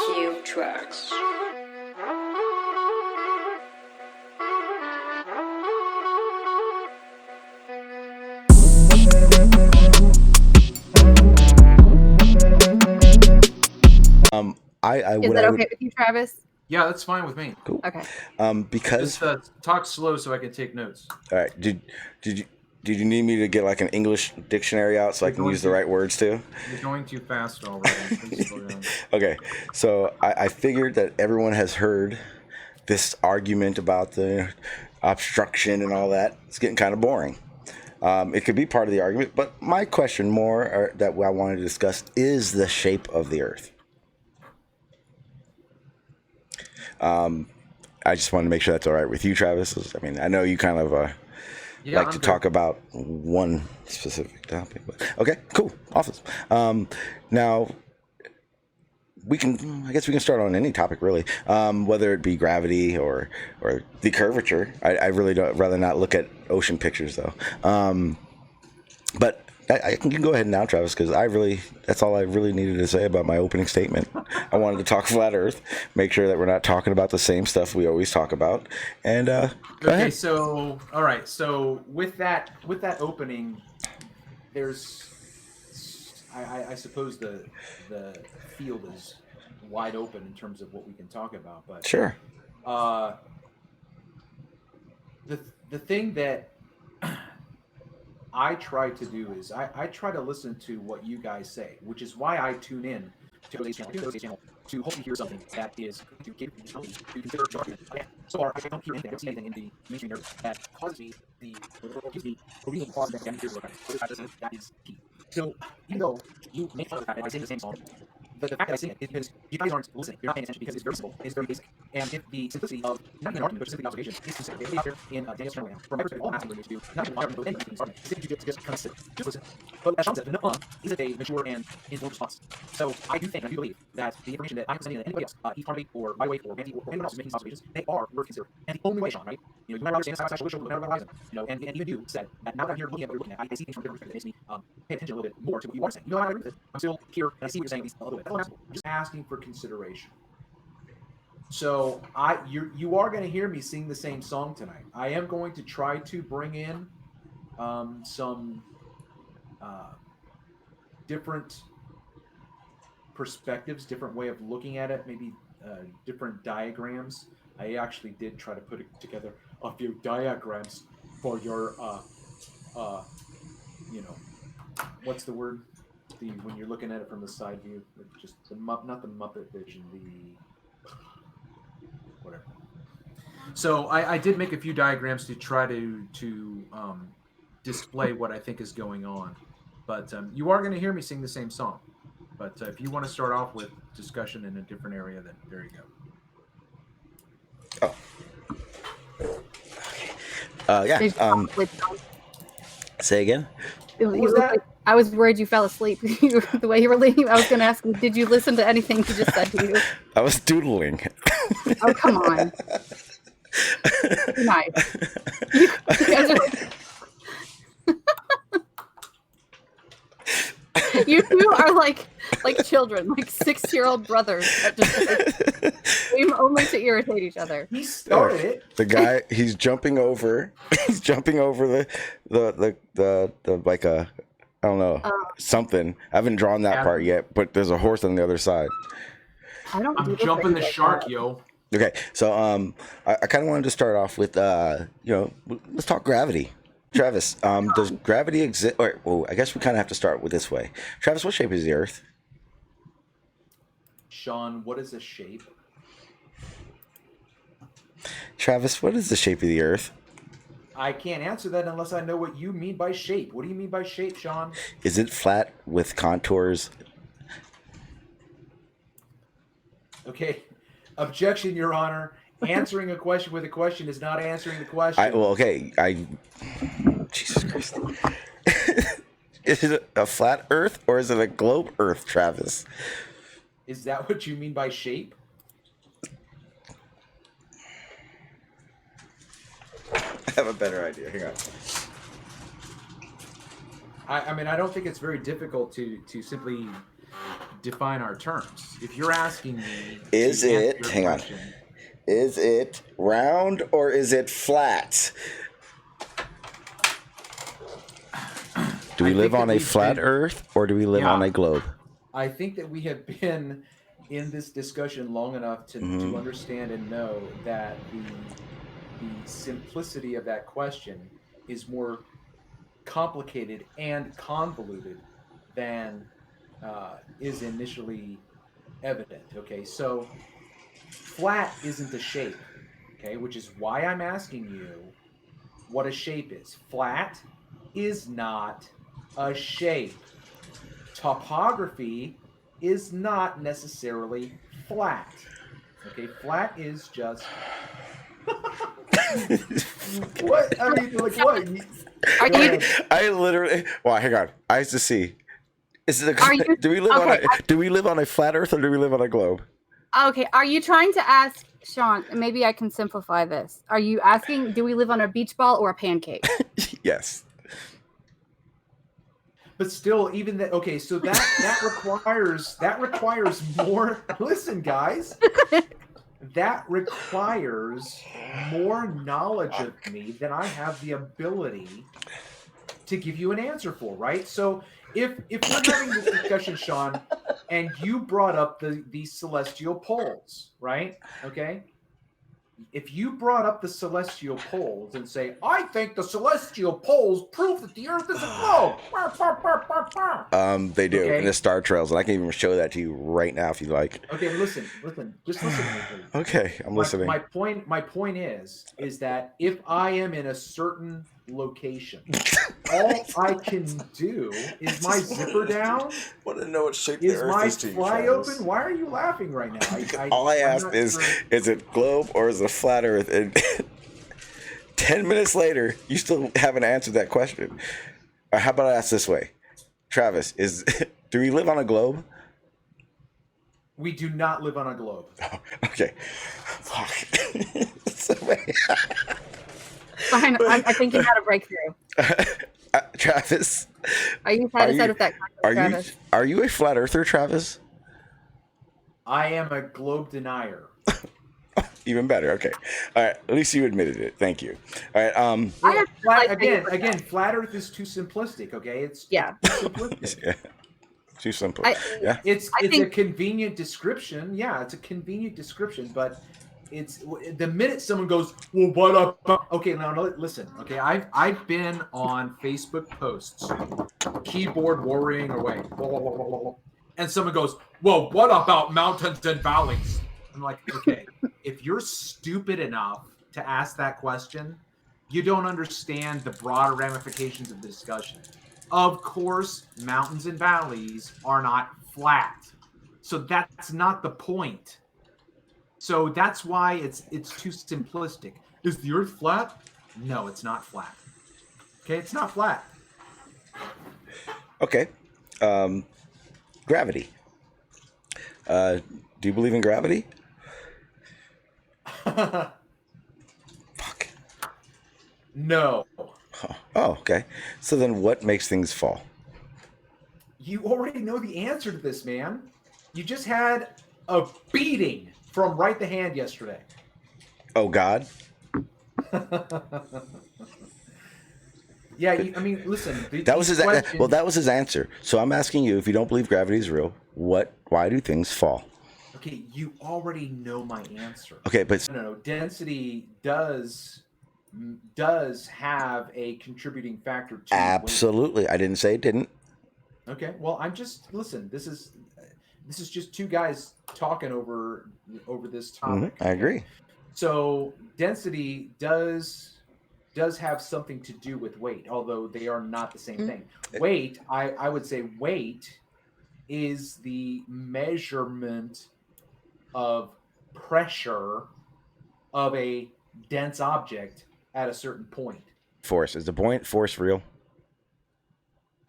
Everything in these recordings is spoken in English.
Cue tracks. Is what that I okay would with you, Travis? Yeah, that's fine with me. cool. Okay. Because Just talk slow so I can take notes. all right, did you need me to get like an English dictionary out so I You're can going use the to- right words too? You're going too fast already. Please slow down. Okay, so I figured that everyone has heard this argument about the obstruction and all that. It's getting kind of boring. It could be part of the argument, but my question more that I wanted to discuss is the shape of the Earth. I just wanted to make sure that's all right with you, Travis. I mean, I know you kind of like to talk about one specific topic. But okay, cool, awesome. Now, I guess we can start on any topic really, whether it be gravity or the curvature. I really don't rather not look at ocean pictures though. But you can go ahead now, Travis, because that's all I really needed to say about my opening statement. I wanted to talk flat Earth, make sure that we're not talking about the same stuff we always talk about. And okay, so all right, so with that opening, there's I suppose the field is wide open in terms of what we can talk about, but sure. The thing that I try to do is I try to listen to what you guys say, which is why I tune in to today's channel to hopefully hear something that is to give me the ability to consider the argument. Again, so far I don't hear anything, I don't see anything in the mainstream narrative that causes me gives me a reason to pause and hear the argument. That is key. So even though you make fun of the fact that I sing the same song, the fact that I sing it is because you guys aren't listening. You're not paying attention because it's very simple. It's very basic. And if the simplicity of not even an argument, but simply observation is considered really out there in Daniel's channel right now, from my perspective, all I'm asking you to do, not even my argument, but any argument, is simply just kind of sit. Just listen. But as Sean said, enough isn't a mature and informed response. So I do think, I do believe that the information that I'm presenting to anybody else, Heath Harvey or by way or Randy or anyone else who's making these observations, they are worth considering. And the only way, Sean, right? You might understand side by side, shoulder to horizon. And even you said that now that I'm here looking at what you're looking at, I see things from a different perspective that makes me pay attention a little bit more to what you are saying. I agree with it. I'm still here and I see what you're saying at least a little bit. That's all I'm asking for. Just asking for consideration. So you are going to hear me sing the same song tonight. I am going to try to bring in some different perspectives, different way of looking at it, maybe different diagrams. I actually did try to put together a few diagrams for your what's the word? When you're looking at it from the side view, just not the Muppet vision, whatever. So I did make a few diagrams to try to display what I think is going on. But you are going to hear me sing the same song. But if you want to start off with discussion in a different area, then there you go. Oh. Yeah. Say again. What was that? I was worried you fell asleep. The way you were leaning, I was going to ask you, did you listen to anything he just said to you? I was doodling. Oh, come on. Nice. You guys are you two are like children, like 6-year-old brothers that just aim only to irritate each other. He started it. The guy, he's jumping over the like a, I don't know, something. I haven't drawn that part yet, but there's a horse on the other side. I'm jumping the shark, yo. Okay, so I kind of wanted to start off with let's talk gravity. Travis, does gravity exist? Well, I guess we kind of have to start with this way. Travis, what shape is the Earth? Sean, what is a shape? Travis, what is the shape of the Earth? I can't answer that unless I know what you mean by shape. What do you mean by shape, Sean? Is it flat with contours? Okay. Objection, Your Honor. Answering a question with a question is not answering the question. Jesus Christ. Is it a flat Earth or is it a globe Earth, Travis? Is that what you mean by shape? I have a better idea. Hang on. I mean, I don't think it's very difficult to simply define our terms. If you're asking me, Is to answer it? your Hang on. question, Is it round or is it flat? Do we I live think on that a we've flat been- Earth or do we live on Yeah. a globe? I think that we have been in this discussion long enough to Mhm. understand and know that the simplicity of that question is more complicated and convoluted than is initially evident. Okay, so flat isn't a shape. Okay, which is why I'm asking you what a shape is. Flat is not a shape. Topography is not necessarily flat. Okay, flat is just what? I mean, like what? Are Go you ahead. I literally. Well, hang on. I used to see. Is it Are you- do we live on okay, a do we live on a flat Earth or do we live on a globe? okay? Are you trying to ask Sean? Maybe I can simplify this. Are you asking, do we live on a beach ball or a pancake? Yes. But still, even that. Okay, so that requires more. Listen, guys, that requires more knowledge of me than I have the ability to give you an answer for. Right. So if we're having this discussion, Sean, and you brought up the celestial poles, right? Okay. If you brought up the celestial poles and say, I think the celestial poles prove that the Earth is a globe. They do. Okay. And the star trails, and I can even show that to you right now if you like. Okay, listen. Just listen to me, please. Okay, I'm listening. My point is that if I am in a certain location, all I can do is my zipper down. Want to know what shape Is my fly open? Why are you laughing right now? All I I'm asked not is, sure. is it globe or is it flat Earth? And 10 minutes later, you still haven't answered that question. Or how about I ask this way? Travis, do we live on a globe? We do not live on a globe. Oh, okay. Fuck. Fine, I think you had a breakthrough. Travis, Are you satisfied with that question, Travis? Are you a flat earther, Travis? I am a globe denier. Even better. Okay. All right. At least you admitted it. Thank you. All right. I Flat, like that you put again, flat Earth is too simplistic. Okay, it's Yeah. it's too simplistic. Yeah. Too simple. Yeah. It's I a think- convenient description. Yeah, it's a convenient description, but it's the minute someone goes, well, what up? Okay, now listen. Okay, I've been on Facebook posts, keyboard warring away, and someone goes, well, what about mountains and valleys? I'm like, okay, if you're stupid enough to ask that question, you don't understand the broader ramifications of the discussion. Of course, mountains and valleys are not flat. So that's not the point. So that's why it's too simplistic. Is the Earth flat? No, it's not flat. Okay, it's not flat. Okay. Gravity. Do you believe in gravity? Fuck. No. Oh, okay. So then what makes things fall? You already know the answer to this, man. You just had a beating from right the hand yesterday. Oh, God? Yeah, I mean, listen. That was his questions, well, that was his answer. So I'm asking you, if you don't believe gravity is real, why do things fall? Okay, you already know my answer. Okay, but No. Density does have a contributing factor to absolutely. I didn't say it didn't. weight. Okay, well, I'm just listen. This is just two guys talking over this topic. I agree. So density does have something to do with weight, although they are not the same thing. Weight, I would say weight is the measurement of pressure of a dense object at a certain point. Force. Is the buoyant force real?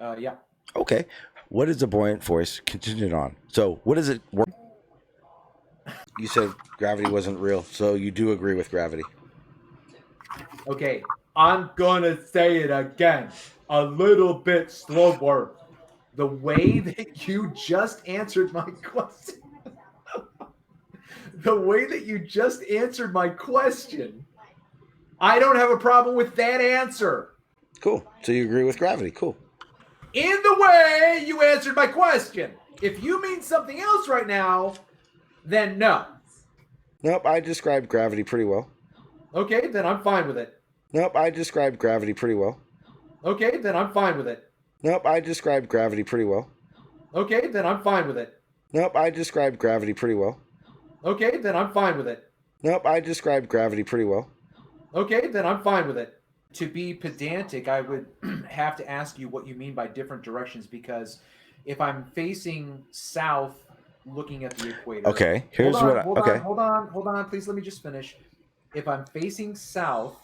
Yeah. Okay. What is a buoyant force contingent on? So what is it? You said gravity wasn't real, so you do agree with gravity. Okay, I'm gonna say it again, a little bit slower. The way that you just answered my question, the way that you just answered my question, I don't have a problem with that answer. Cool. So you agree with gravity. Cool. In the way you answered my question. If you mean something else right now, then no. Nope, I described gravity pretty well. Okay, then I'm fine with it. Nope, I described gravity pretty well. Okay, then I'm fine with it. Nope, I described gravity pretty well. Okay, then I'm fine with it. Nope, I described gravity pretty well. Okay, then I'm fine with it. Nope, I described gravity pretty well. Okay, then I'm fine with it. To be pedantic, I would have to ask you what you mean by different directions, because if I'm facing south looking at the equator. Okay, here's hold on, please let me just finish. If I'm facing south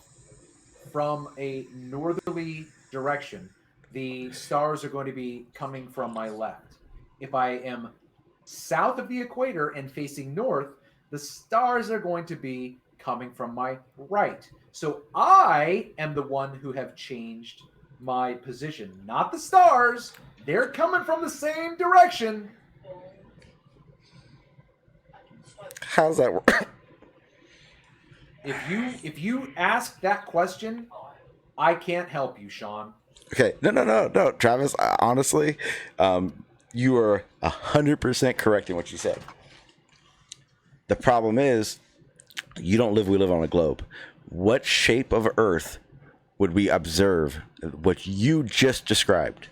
from a northerly direction, the stars are going to be coming from my left. If I am south of the equator and facing north, the stars are going to be coming from my right. So I am the one who have changed my position, not the stars. They're coming from the same direction. How's that work? If you ask that question, I can't help you, Sean. Okay, no, Travis. Honestly, you are 100% correct in what you said. The problem is, we live on a globe. What shape of Earth would we observe what you just described?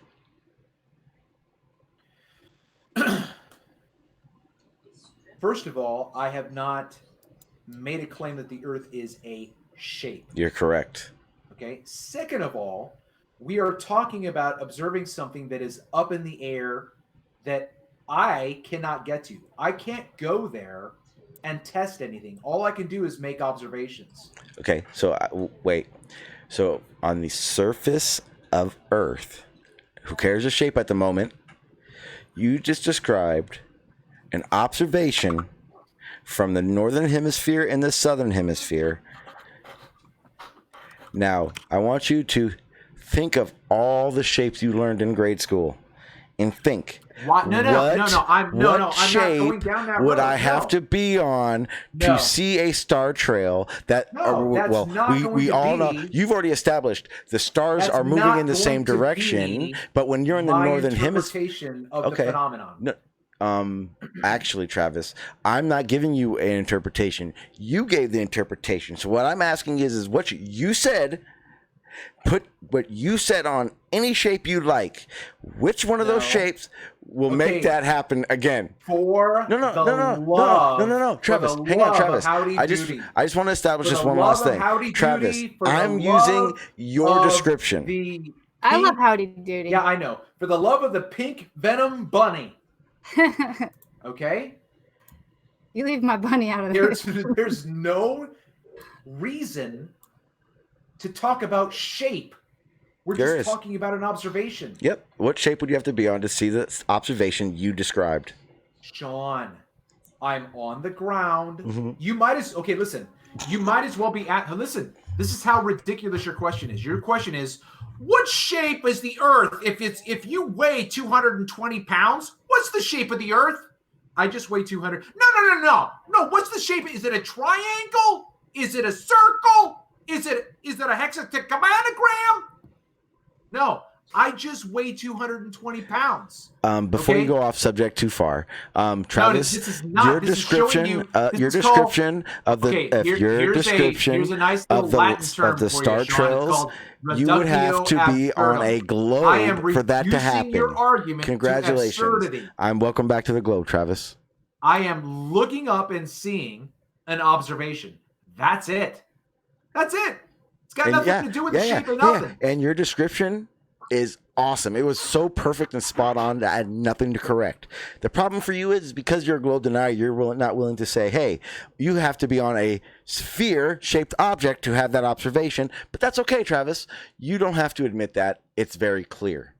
First of all, I have not made a claim that the Earth is a shape. You're correct. Okay. Second of all, we are talking about observing something that is up in the air that I cannot get to. I can't go there and test anything. All I can do is make observations. Okay, so wait. So on the surface of Earth, who cares the shape at the moment, you just described an observation from the northern hemisphere and the southern hemisphere. Now, I want you to think of all the shapes you learned in grade school and think. What? No, I'm not going down that road. Would I have to be on to see a star trail that? No, that's not going we to all be. know. You've already established the stars are moving in the same direction, but when you're in the northern hemisphere, interpretation of the phenomenon. No, actually, Travis, I'm not giving you an interpretation. You gave the interpretation. So what I'm asking is what you said. Put what you said on any shape you like. Which one of those shapes will make that happen again? For No, Travis, hang on, Travis. I just want to establish this one last thing. Travis, I'm using your description. I love Howdy Doody. Yeah, I know. For the love of the pink venom bunny. Okay? You leave my bunny out of this. There's no reason to talk about shape. We're just talking about an observation. Yep. What shape would you have to be on to see the observation you described? Sean, I'm on the ground. Mm-hmm. You might as well be listen, this is how ridiculous your question is. Your question is, what shape is the Earth? If you weigh 220 pounds, what's the shape of the Earth? I just weigh 200. No. What's the shape? Is it a triangle? Is it a circle? Is it a hexagon? No, I just weigh 220 pounds. Before you go off subject too far, Travis, your description of the star trails, you would have to be on a globe for that to happen. Congratulations. Welcome back to the globe, Travis. I am looking up and seeing an observation. That's it. It's got nothing to do with the shape or nothing. Yeah. And your description is awesome. It was so perfect and spot on that I had nothing to correct. The problem for you is because you're a globe denier, you're not willing to say, hey, you have to be on a sphere-shaped object to have that observation. But that's okay, Travis. You don't have to admit that. It's very clear.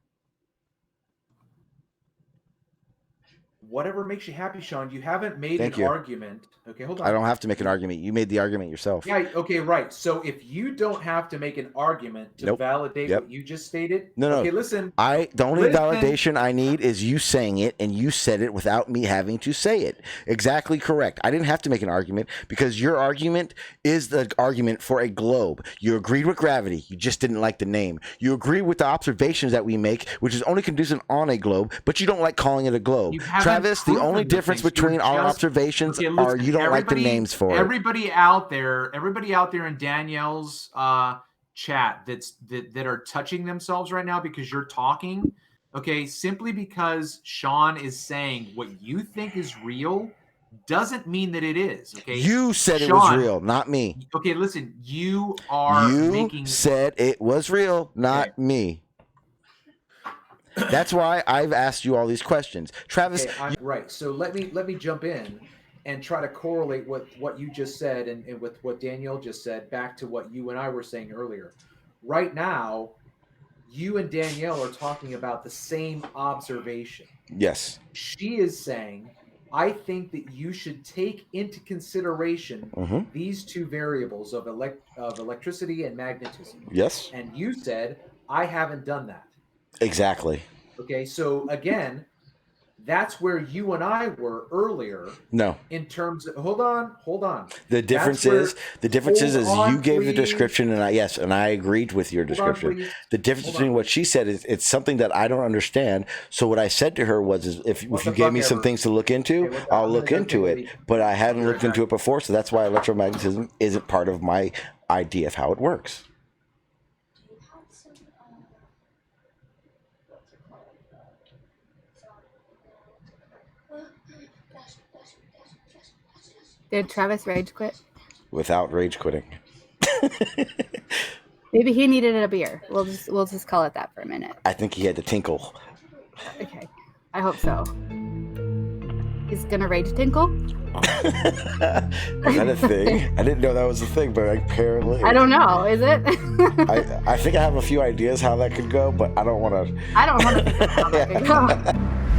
Whatever makes you happy, Sean. You haven't made Thank an you. argument. Okay, hold on. I don't have to make an argument. You made the argument yourself. Yeah, okay, right. So if you don't have to make an argument to Nope. validate Yep. what you just stated, No, okay, no. listen. The only Listen. validation I need is you saying it, and you said it without me having to say it. Exactly correct. I didn't have to make an argument because your argument is the argument for a globe. You agreed with gravity. You just didn't like the name. You agree with the observations that we make, which is only conducive on a globe, but you don't like calling it a globe. You haven't Travis, the proven only the difference things. between You're our just- observations Okay, are listen, you don't like the names for it. Everybody out there in Danielle's chat that are touching themselves right now because you're talking. Okay, simply because Sean is saying what you think is real doesn't mean that it is. Okay, You said it was Sean, real, not me. Okay, listen, you are You making. said it was real, not me. That's why I've asked you all these questions, Travis. Okay, right. So let me jump in and try to correlate what you just said and with what Danielle just said back to what you and I were saying earlier. Right now, you and Danielle are talking about the same observation. Yes. She is saying, I think that you should take into consideration these two variables of electricity and magnetism. Yes. And you said, I haven't done that. Exactly. Okay, so again, that's where you and I were earlier. No. In terms of hold on. The difference is you gave the description and I agreed with your description. The difference between what she said is it's something that I don't understand. So what I said to her was if you gave me some things to look into, I'll look into it. But I hadn't looked into it before, so that's why electromagnetism isn't part of my idea of how it works. Did Travis rage quit? Without rage quitting. Maybe he needed a beer. We'll just call it that for a minute. I think he had to tinkle. Okay. I hope so. He's gonna rage tinkle? Is that a thing? I didn't know that was a thing, but apparently. I don't know. Is it? I think I have a few ideas how that could go, but I don't want to. I don't want to think about how that could go.